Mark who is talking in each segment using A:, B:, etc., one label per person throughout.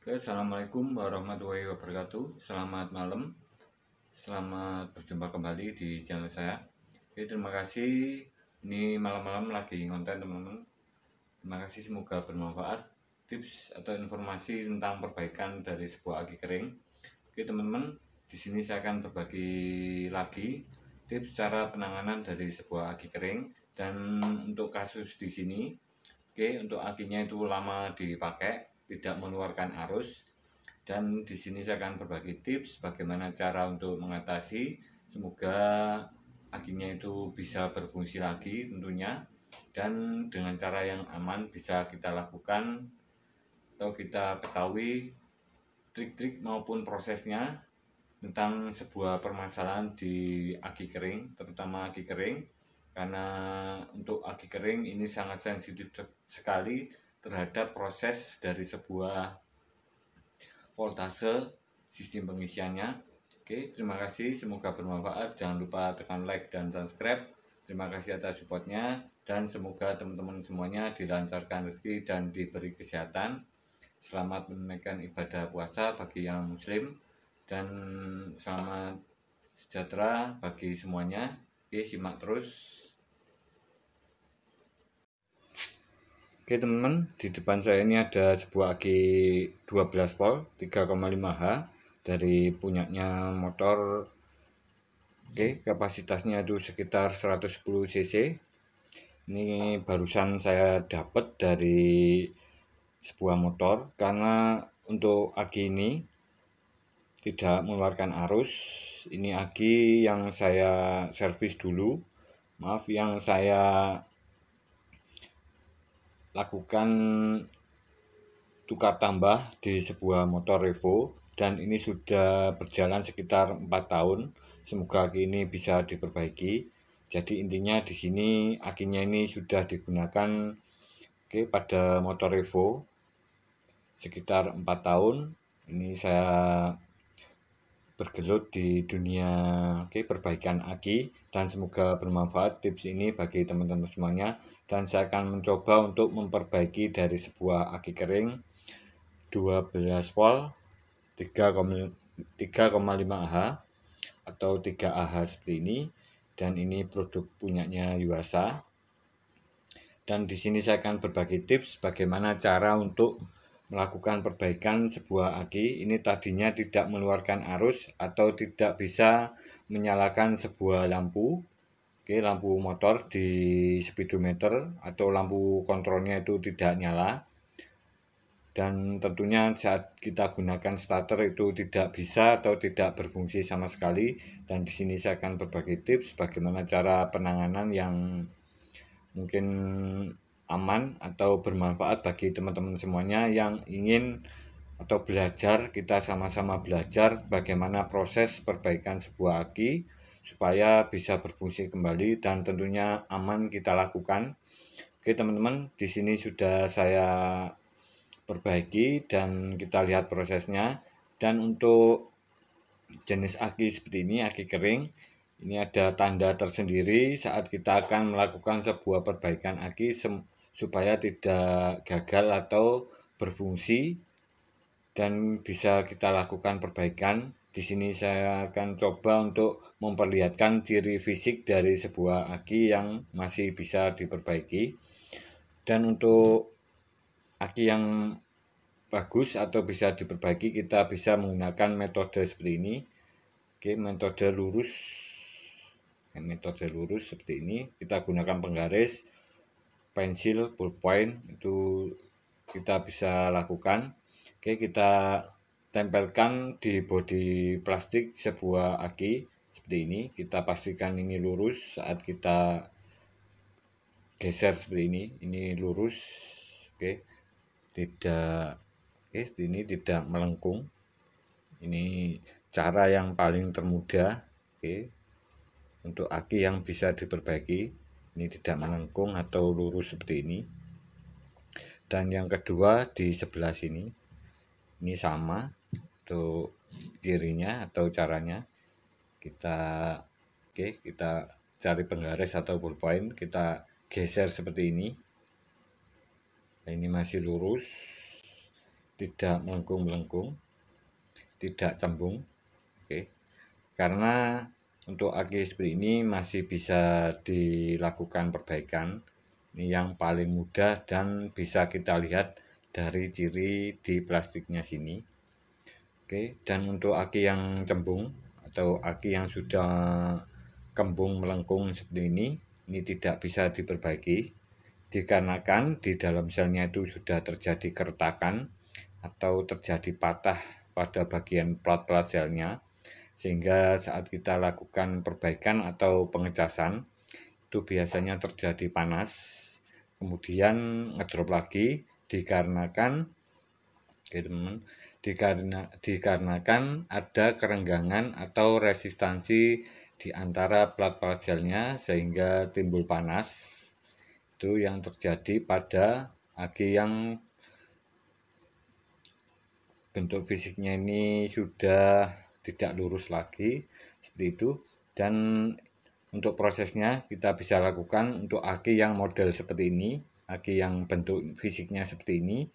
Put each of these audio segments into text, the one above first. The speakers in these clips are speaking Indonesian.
A: Assalamualaikum warahmatullahi wabarakatuh. Selamat malam. Selamat berjumpa kembali di channel saya. Terima kasih. Ini malam-malam lagi ngonten teman-teman. Terima kasih, semoga bermanfaat. Tips atau informasi tentang perbaikan dari sebuah aki kering. Teman-teman, di sini saya akan berbagi lagi tips cara penanganan dari sebuah aki kering. Dan untuk kasus di sini, untuk akinya itu lama dipakai, tidak mengeluarkan arus. Dan di sini saya akan berbagi tips bagaimana cara untuk mengatasi. Semoga akinya itu bisa berfungsi lagi tentunya, dan dengan cara yang aman bisa kita lakukan atau kita ketahui trik-trik maupun prosesnya tentang sebuah permasalahan di aki kering, terutama aki kering. Karena untuk aki kering ini sangat sensitif sekali terhadap proses dari sebuah voltase sistem pengisiannya. Terima kasih, semoga bermanfaat. Jangan lupa tekan like dan subscribe. Terima kasih atas supportnya, dan semoga teman-teman semuanya dilancarkan rezeki dan diberi kesehatan. Selamat menunaikan ibadah puasa bagi yang muslim, dan selamat sejahtera bagi semuanya. Simak terus. Teman-teman, di depan saya ini ada sebuah aki 12 volt 3,5H dari punyanya motor. Kapasitasnya itu sekitar 110 cc. Ini barusan saya dapat dari sebuah motor, karena untuk aki ini tidak mengeluarkan arus. Ini aki yang saya servis dulu, yang saya lakukan tukar tambah di sebuah motor Revo, dan ini sudah berjalan sekitar 4 tahun. Semoga aki ini bisa diperbaiki. Jadi intinya di sini akinya ini sudah digunakan pada motor Revo sekitar 4 tahun. Ini saya bergelut di dunia perbaikan aki, dan semoga bermanfaat tips ini bagi teman-teman semuanya. Dan saya akan mencoba untuk memperbaiki dari sebuah aki kering 12 volt 3,5H atau 3AH seperti ini, dan ini produk punyanya Yuasa. Dan di sini saya akan berbagi tips bagaimana cara untuk melakukan perbaikan sebuah aki. Ini tadinya tidak mengeluarkan arus atau tidak bisa menyalakan sebuah lampu, lampu motor di speedometer atau lampu kontrolnya itu tidak nyala. Dan tentunya saat kita gunakan starter itu tidak bisa atau tidak berfungsi sama sekali. Dan di sini saya akan berbagi tips bagaimana cara penanganan yang mungkin aman atau bermanfaat bagi teman-teman semuanya yang ingin atau belajar. Kita sama-sama belajar bagaimana proses perbaikan sebuah aki supaya bisa berfungsi kembali dan tentunya aman kita lakukan. Teman-teman, di sini sudah saya perbaiki dan kita lihat prosesnya. Dan untuk jenis aki seperti ini, aki kering, ini ada tanda tersendiri saat kita akan melakukan sebuah perbaikan aki supaya tidak gagal atau berfungsi dan bisa kita lakukan perbaikan. Di sini saya akan coba untuk memperlihatkan ciri fisik dari sebuah aki yang masih bisa diperbaiki. Dan untuk aki yang bagus atau bisa diperbaiki, kita bisa menggunakan metode seperti ini. Metode lurus seperti ini. Kita gunakan penggaris, pensil, ballpoint, itu kita bisa lakukan. Kita tempelkan di bodi plastik sebuah aki seperti ini. Kita pastikan ini lurus saat kita geser seperti ini. Ini lurus, ini tidak melengkung. Ini cara yang paling termudah untuk aki yang bisa diperbaiki. Ini tidak melengkung atau lurus seperti ini. Dan yang kedua di sebelah sini, ini sama untuk cirinya atau caranya. Kita cari penggaris atau ballpoint, kita geser seperti ini. Ini masih lurus. tidak melengkung-melengkung, tidak cembung. Oke. Karena untuk aki seperti ini masih bisa dilakukan perbaikan. Ini yang paling mudah dan bisa kita lihat dari ciri di plastiknya sini. Oke, dan untuk aki yang cembung atau aki yang sudah kembung melengkung seperti ini tidak bisa diperbaiki dikarenakan di dalam selnya itu sudah terjadi keretakan atau terjadi patah pada bagian plat-plat selnya, sehingga saat kita lakukan perbaikan atau pengecasan itu biasanya terjadi panas, kemudian ngedrop lagi dikarenakan teman, dikarenakan ada kerenggangan atau resistansi di antara plat-plat gelnya sehingga timbul panas. Itu yang terjadi pada aki yang bentuk fisiknya ini sudah tidak lurus lagi seperti itu. Dan untuk prosesnya kita bisa lakukan untuk aki yang model seperti ini, aki yang bentuk fisiknya seperti ini,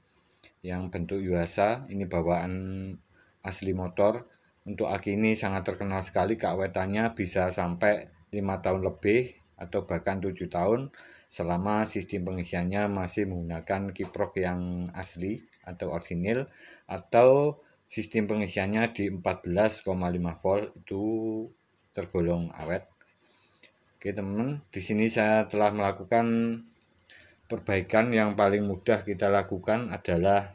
A: yang bentuk Yuasa, ini bawaan asli motor. Untuk aki ini sangat terkenal sekali, keawetannya bisa sampai 5 tahun lebih atau bahkan 7 tahun selama sistem pengisiannya masih menggunakan kiprok yang asli atau orisinil, atau sistem pengisiannya di 14,5 volt itu tergolong awet. Oke teman-teman, di sini saya telah melakukan perbaikan. Yang paling mudah kita lakukan adalah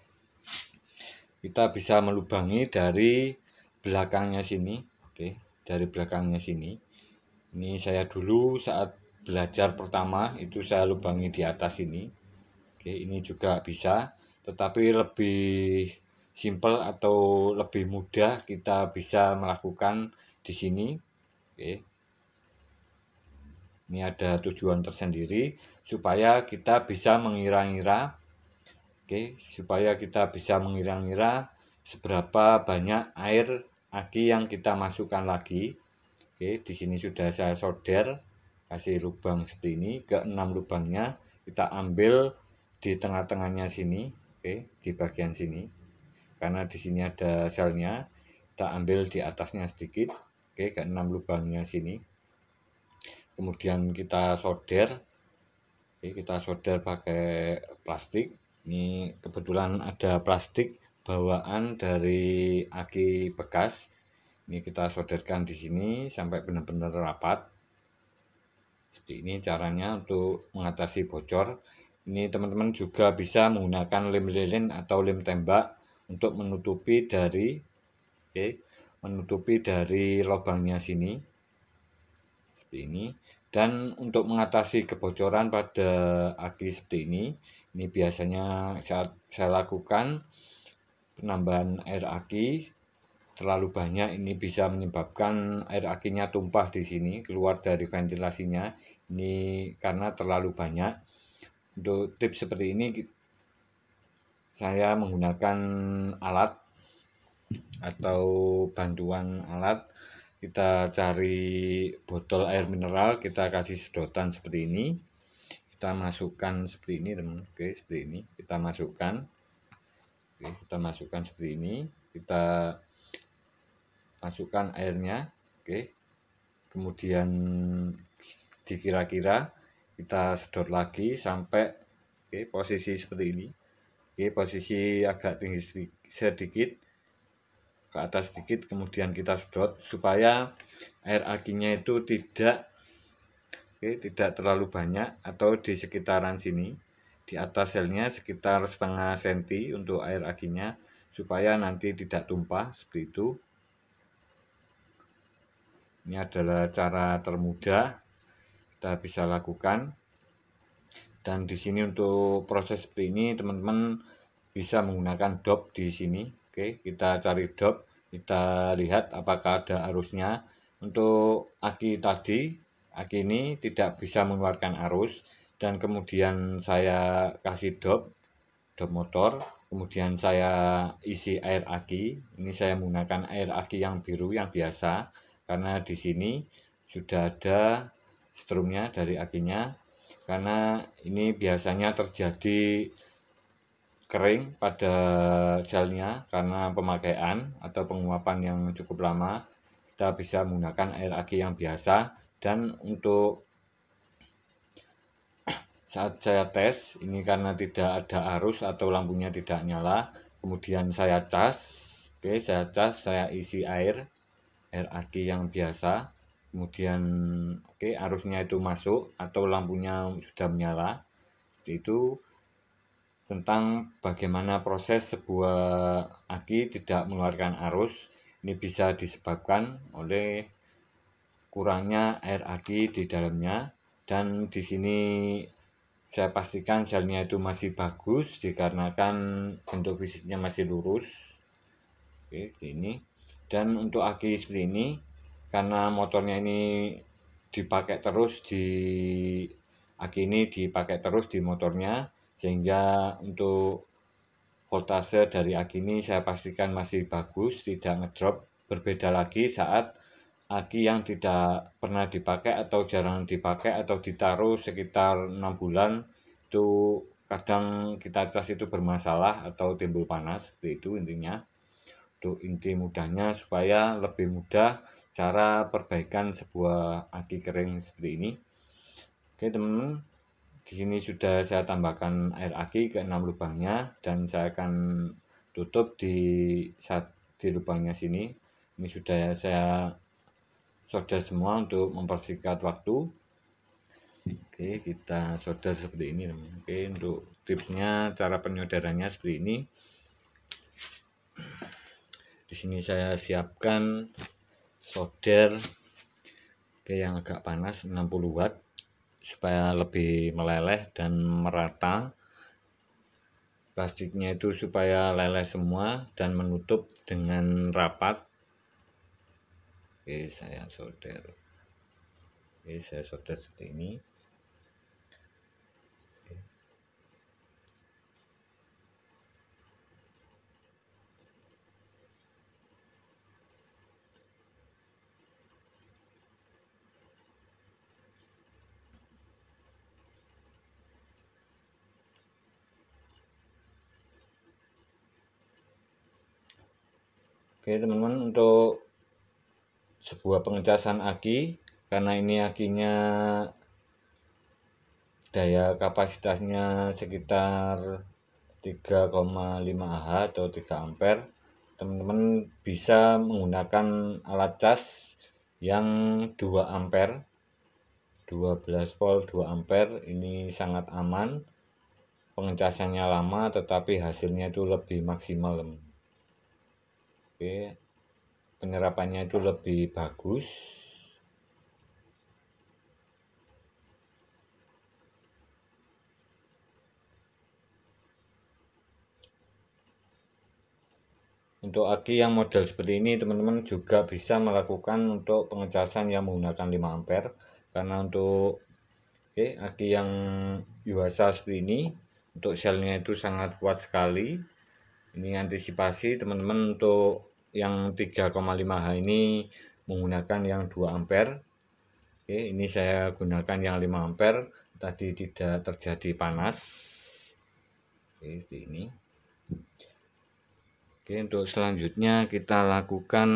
A: kita bisa melubangi dari belakangnya sini. Oke, dari belakangnya sini. Ini saya dulu saat belajar pertama itu saya lubangi di atas ini. Oke, ini juga bisa, tetapi lebih simple atau lebih mudah kita bisa melakukan di sini. Oke. Ini ada tujuan tersendiri supaya kita bisa mengira-ngira. Oke, supaya kita bisa mengira-ngira seberapa banyak air aki yang kita masukkan lagi. Oke, di sini sudah saya solder, kasih lubang seperti ini ke 6 lubangnya. Kita ambil di tengah-tengahnya sini, oke, di bagian sini. Karena di sini ada selnya, kita ambil di atasnya sedikit, oke, ke 6 lubangnya sini. Kemudian kita solder, oke, kita solder pakai plastik. Ini kebetulan ada plastik bawaan dari aki bekas. Ini kita solderkan di sini sampai benar-benar rapat. Seperti ini caranya untuk mengatasi bocor. Ini teman-teman juga bisa menggunakan lem lilin atau lem tembak untuk menutupi dari lubangnya sini. Seperti ini. Dan untuk mengatasi kebocoran pada aki seperti ini biasanya saat saya lakukan penambahan air aki terlalu banyak, ini bisa menyebabkan air akinya tumpah di sini, keluar dari ventilasinya. Ini karena terlalu banyak. Untuk tips seperti ini saya menggunakan alat atau bantuan alat. Kita cari botol air mineral, kita kasih sedotan seperti ini, kita masukkan seperti ini teman. Oke, seperti ini kita masukkan. Oke, kita masukkan seperti ini, kita masukkan airnya. Oke, kemudian dikira-kira kita sedot lagi sampai posisi seperti ini. Oke, posisi agak tinggi sedikit ke atas sedikit, kemudian kita sedot supaya air akinya itu tidak terlalu banyak, atau di sekitaran sini di atas selnya sekitar setengah senti untuk air akinya supaya nanti tidak tumpah seperti itu. Ini adalah cara termudah kita bisa lakukan. Dan di sini untuk proses seperti ini teman-teman bisa menggunakan dop di sini. Oke, kita cari dop, kita lihat apakah ada arusnya. Untuk aki tadi, aki ini tidak bisa mengeluarkan arus, dan kemudian saya kasih dop motor, kemudian saya isi air aki. Ini saya menggunakan air aki yang biru yang biasa karena di sini sudah ada strumnya dari akinya. Karena ini biasanya terjadi kering pada selnya karena pemakaian atau penguapan yang cukup lama, kita bisa menggunakan air aki yang biasa. Dan untuk saat saya tes ini, karena tidak ada arus atau lampunya tidak nyala, kemudian saya cas. Saya isi air aki yang biasa, kemudian arusnya itu masuk atau lampunya sudah menyala. Itu tentang bagaimana proses sebuah aki tidak mengeluarkan arus. Ini bisa disebabkan oleh kurangnya air aki di dalamnya. Dan di sini saya pastikan selnya itu masih bagus dikarenakan bentuk fisiknya masih lurus. Ini. Dan untuk aki seperti ini, karena motornya ini dipakai terus aki ini dipakai terus di motornya, sehingga untuk voltase dari aki ini saya pastikan masih bagus, tidak ngedrop. Berbeda lagi saat aki yang tidak pernah dipakai atau jarang dipakai atau ditaruh sekitar 6 bulan, itu kadang kita cas itu bermasalah atau timbul panas. Seperti itu intinya. Untuk inti mudahnya supaya lebih mudah cara perbaikan sebuah aki kering seperti ini. Teman-teman, di sini sudah saya tambahkan air aki ke 6 lubangnya, dan saya akan tutup di lubangnya sini. Ini sudah saya solder semua untuk mempersingkat waktu. Kita solder seperti ini, teman. Untuk tipsnya, cara penyolderannya seperti ini. Di sini saya siapkan solder yang agak panas 60 watt supaya lebih meleleh dan merata. Plastiknya itu supaya leleh semua dan menutup dengan rapat. Saya solder. Saya solder seperti ini. Teman-teman, untuk sebuah pengecasan aki, karena ini akinya daya kapasitasnya sekitar 3,5 Ah atau 3 ampere, teman-teman bisa menggunakan alat cas yang 2 ampere, 12 volt 2 ampere. Ini sangat aman, pengecasannya lama tetapi hasilnya itu lebih maksimal. Penyerapannya itu lebih bagus. Untuk aki yang model seperti ini, teman-teman juga bisa melakukan untuk pengecasan yang menggunakan 5 ampere. Karena untuk aki yang Yuasa seperti ini, untuk selnya itu sangat kuat sekali. Ini antisipasi teman-teman, untuk yang 3,5 Ah ini menggunakan yang 2 ampere. Ini saya gunakan yang 5 ampere, tadi tidak terjadi panas. Ini. Untuk selanjutnya kita lakukan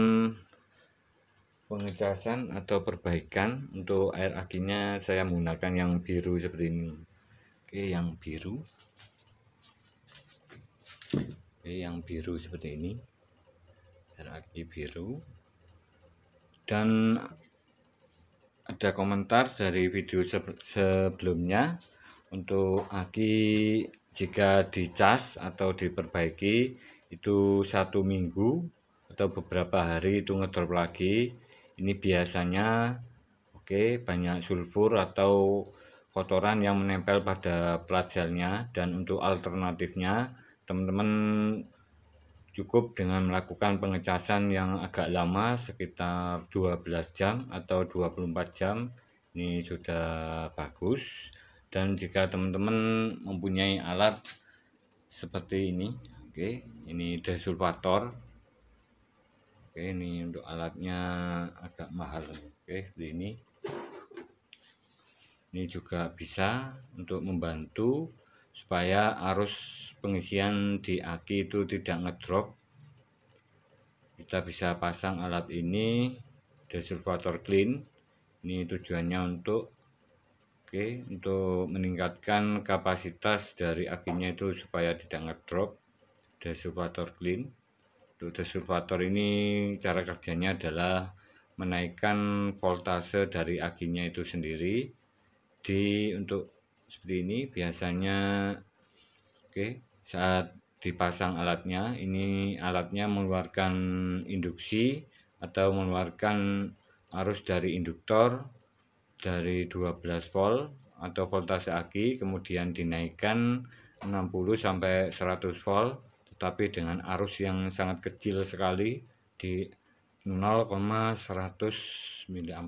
A: pengecasan atau perbaikan. Untuk air akinya saya menggunakan yang biru seperti ini. Yang biru. Yang biru seperti ini. Air aki biru. Dan ada komentar dari video sebelumnya, untuk aki jika dicas atau diperbaiki itu 1 minggu atau beberapa hari itu ngedrop lagi. Ini biasanya banyak sulfur atau kotoran yang menempel pada plat selnya. Dan untuk alternatifnya, teman-teman cukup dengan melakukan pengecasan yang agak lama, sekitar 12 jam atau 24 jam. Ini sudah bagus. Dan jika teman-teman mempunyai alat seperti ini, ini desulfator. Ini untuk alatnya agak mahal. Seperti ini juga bisa untuk membantu supaya arus pengisian di aki itu tidak ngedrop. Kita bisa pasang alat ini, desulfator clean. Ini tujuannya untuk untuk meningkatkan kapasitas dari akinya itu supaya tidak ngedrop. Desulfator clean. Untuk desulfator ini cara kerjanya adalah menaikkan voltase dari akinya itu sendiri. Untuk seperti ini biasanya saat dipasang alatnya, ini alatnya mengeluarkan induksi atau mengeluarkan arus dari induktor dari 12 volt atau voltase aki, kemudian dinaikkan 60 sampai 100 volt, tetapi dengan arus yang sangat kecil sekali di 0,100 mA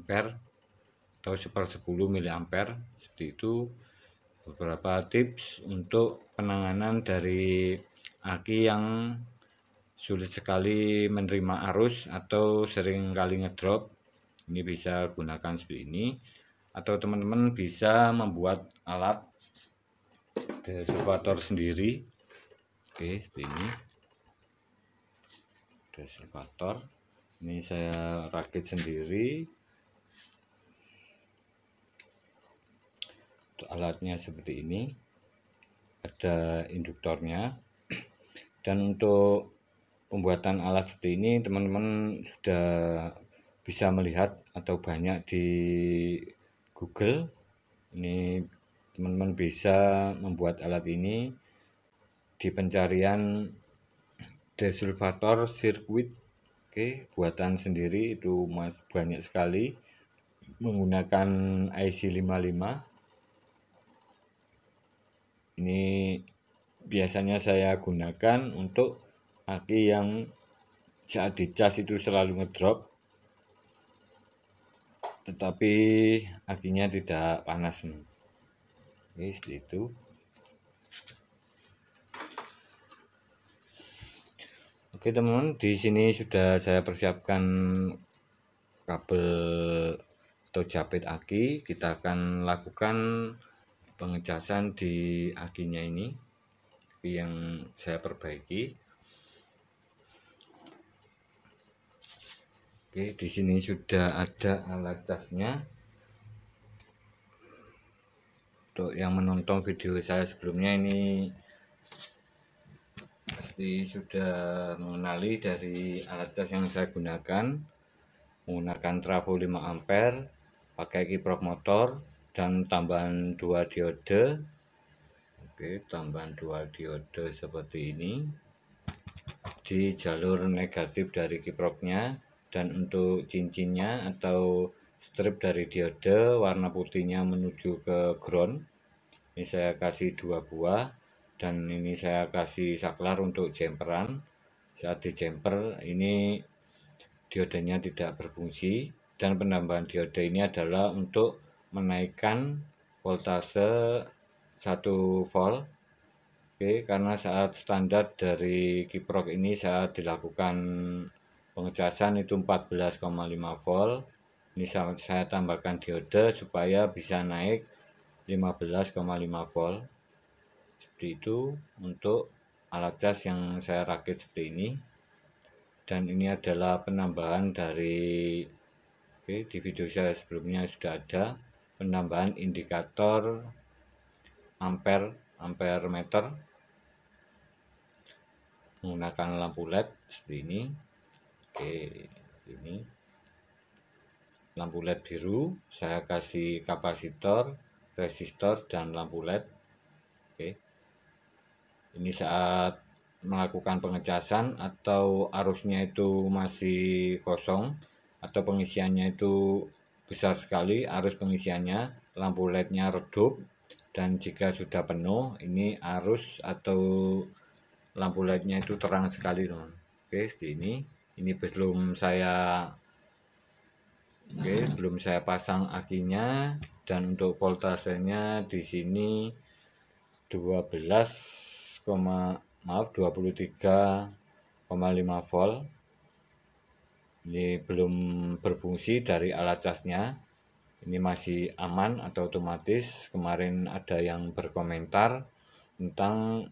A: atau 1/10 mA. Seperti itu beberapa tips untuk penanganan dari aki yang sulit sekali menerima arus atau sering kali ngedrop. Ini bisa gunakan seperti ini, atau teman-teman bisa membuat alat desulfator sendiri. Ini desulfator, ini saya rakit sendiri. Untuk alatnya seperti ini, ada induktornya. Dan untuk pembuatan alat seperti ini teman-teman sudah bisa melihat atau banyak di Google. Ini teman-teman bisa membuat alat ini di pencarian desulfator sirkuit. Buatan sendiri itu banyak sekali menggunakan IC 55. Ini biasanya saya gunakan untuk aki yang saat dicas itu selalu ngedrop, tetapi akinya tidak panas. Seperti itu. Oke teman-teman, di sini sudah saya persiapkan kabel atau japit aki. Kita akan lakukan pengecasan di akinya ini yang saya perbaiki. Di sini sudah ada alat casnya. Untuk yang menonton video saya sebelumnya ini pasti sudah mengenali dari alat cas yang saya gunakan. Menggunakan trafo 5 ampere, pakai kiprok motor, dan tambahan 2 diode. Tambahan 2 diode seperti ini di jalur negatif dari kiproknya. Dan untuk cincinnya atau strip dari diode warna putihnya menuju ke ground, ini saya kasih 2 buah, dan ini saya kasih saklar untuk jemperan. Saat dijemper ini diodenya tidak berfungsi, dan penambahan diode ini adalah untuk menaikkan voltase 1 volt. Karena saat standar dari kiprok ini saat dilakukan pengecasan itu 14,5 volt. Ini saya tambahkan diode supaya bisa naik 15,5 volt. Seperti itu untuk alat cas yang saya rakit seperti ini. Dan ini adalah penambahan dari di video saya sebelumnya sudah ada penambahan indikator ampere meter menggunakan lampu LED seperti ini. Ini lampu LED biru, saya kasih kapasitor, resistor, dan lampu LED. Ini saat melakukan pengecasan atau arusnya itu masih kosong atau pengisiannya itu besar sekali, arus pengisiannya, lampu LED-nya redup. Dan jika sudah penuh, ini arus atau lampu LED-nya itu terang sekali, teman. Seperti ini. Ini belum saya pasang akinya. Dan untuk voltasenya di sini 23,5 volt. Ini belum berfungsi dari alat casnya. Ini masih aman atau otomatis. Kemarin ada yang berkomentar tentang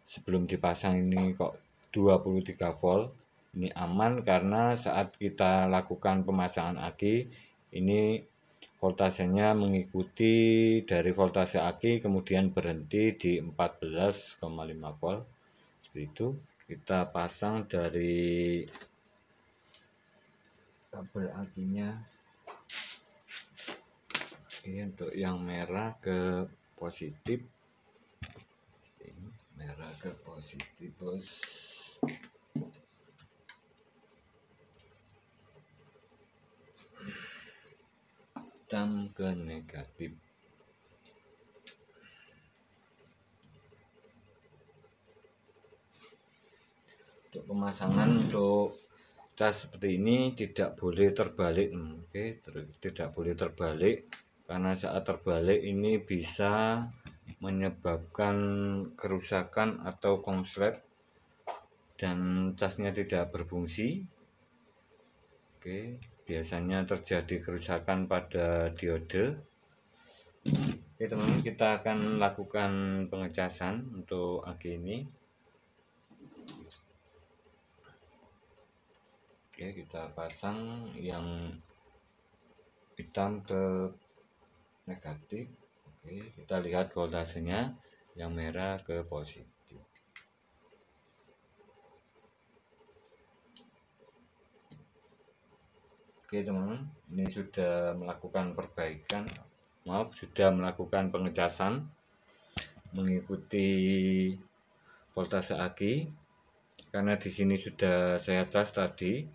A: sebelum dipasang ini kok 23 volt. Ini aman karena saat kita lakukan pemasangan aki ini voltasenya mengikuti dari voltase aki, kemudian berhenti di 14,5 volt. Seperti itu. Kita pasang dari kabel akinya. Oke, untuk yang merah ke positif. Ini merah ke positif, bos. Dan ke negatif. Untuk pemasangan untuk cas seperti ini tidak boleh terbalik. Oke, tidak boleh terbalik karena saat terbalik ini bisa menyebabkan kerusakan atau konslet dan casnya tidak berfungsi. Oke, biasanya terjadi kerusakan pada diode. Oke teman-teman, kita akan lakukan pengecasan untuk aki ini. Oke, kita pasang yang hitam ke negatif. Oke, kita lihat voltasenya, yang merah ke positif. Oke teman-teman, ini sudah melakukan perbaikan, sudah melakukan pengecasan mengikuti voltase aki karena di sini sudah saya cas tadi.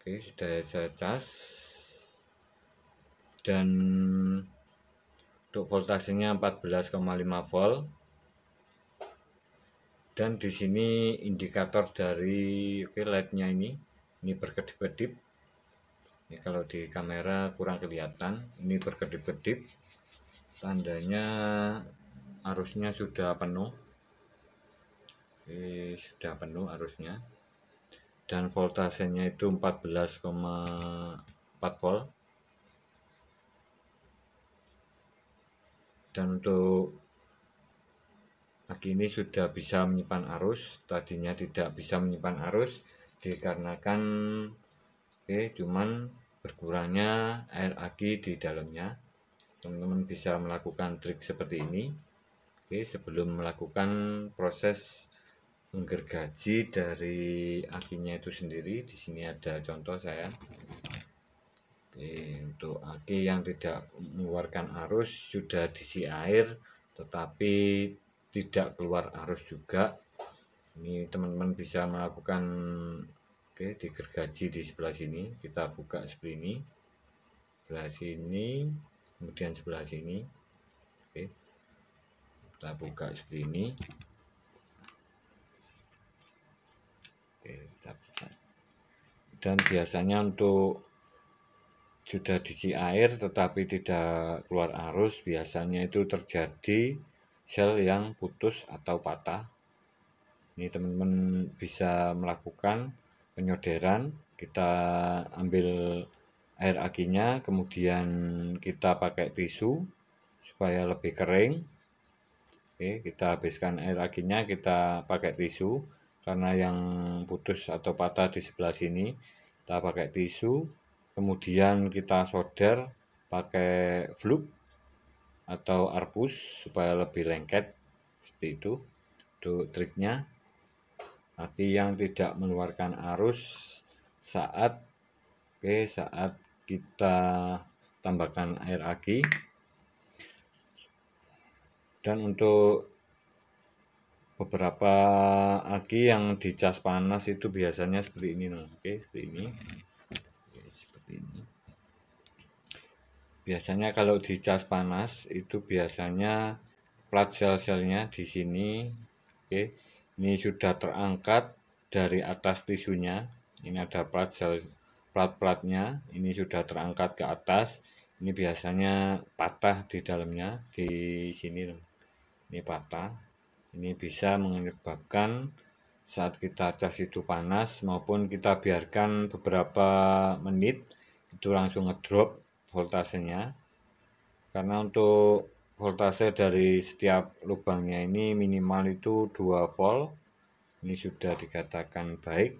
A: Oke, sudah saya cas dan untuk voltasenya 14,5 volt. Dan di sini indikator dari LED-nya ini berkedip-kedip. Ini kalau di kamera kurang kelihatan, ini berkedip-kedip, tandanya arusnya sudah penuh. Oke, sudah penuh arusnya, dan voltasenya itu 14,4 volt. Dan untuk aki ini sudah bisa menyimpan arus, tadinya tidak bisa menyimpan arus dikarenakan cuman berkurangnya air aki di dalamnya. Teman-teman bisa melakukan trik seperti ini. Oke, sebelum melakukan proses menggergaji dari akinya itu sendiri, di sini ada contoh saya. Oke, untuk aki yang tidak mengeluarkan arus sudah diisi air tetapi tidak keluar arus juga. Ini teman-teman bisa melakukan digergaji di sebelah sini. Kita buka seperti ini, sebelah sini, kemudian sebelah sini. Oke, kita buka seperti ini. Oke, kita buka. Dan biasanya untuk sudah diisi air tetapi tidak keluar arus, biasanya itu terjadi sel yang putus atau patah. Ini teman-teman bisa melakukan penyoderan. Kita ambil air akinya, kemudian kita pakai tisu supaya lebih kering. Oke, kita habiskan air akinya, kita pakai tisu karena yang putus atau patah di sebelah sini. Kita pakai tisu, kemudian kita solder pakai fluk atau arpus supaya lebih lengket. Seperti itu untuk triknya. Aki yang tidak mengeluarkan arus saat kita tambahkan air aki. Dan untuk beberapa aki yang dicas panas itu biasanya seperti ini. Seperti ini. Seperti ini. Biasanya kalau dicas panas itu biasanya plat sel-selnya di sini. Ini sudah terangkat dari atas tisunya. Ini ada plat-platnya. Ini sudah terangkat ke atas. Ini biasanya patah di dalamnya, di sini. Ini patah. Ini bisa menyebabkan saat kita cas itu panas maupun kita biarkan beberapa menit itu langsung ngedrop voltasenya. Karena untuk voltase dari setiap lubangnya ini minimal itu 2 volt. Ini sudah dikatakan baik.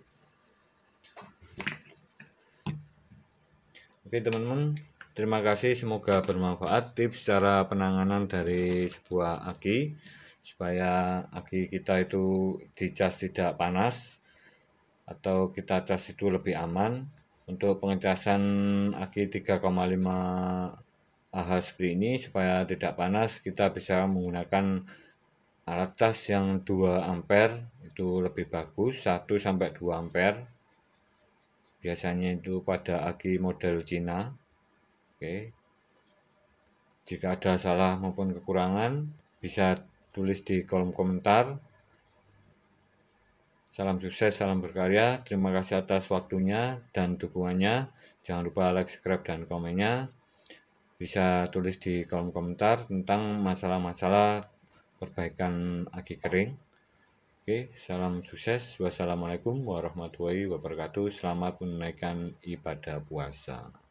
A: Oke teman-teman, terima kasih, semoga bermanfaat tips cara penanganan dari sebuah aki supaya aki kita itu dicas tidak panas atau kita cas itu lebih aman. Untuk pengecasan aki 3,5 Ah seperti ini supaya tidak panas, kita bisa menggunakan alat cas yang 2 ampere, itu lebih bagus, 1 sampai 2 ampere. Biasanya itu pada aki model Cina. Oke. Jika ada salah maupun kekurangan, bisa tulis di kolom komentar. Salam sukses, salam berkarya. Terima kasih atas waktunya dan dukungannya. Jangan lupa like, subscribe, dan komennya. Bisa tulis di kolom komentar tentang masalah-masalah perbaikan aki kering. Oke, salam sukses. Wassalamualaikum warahmatullahi wabarakatuh. Selamat menunaikan ibadah puasa.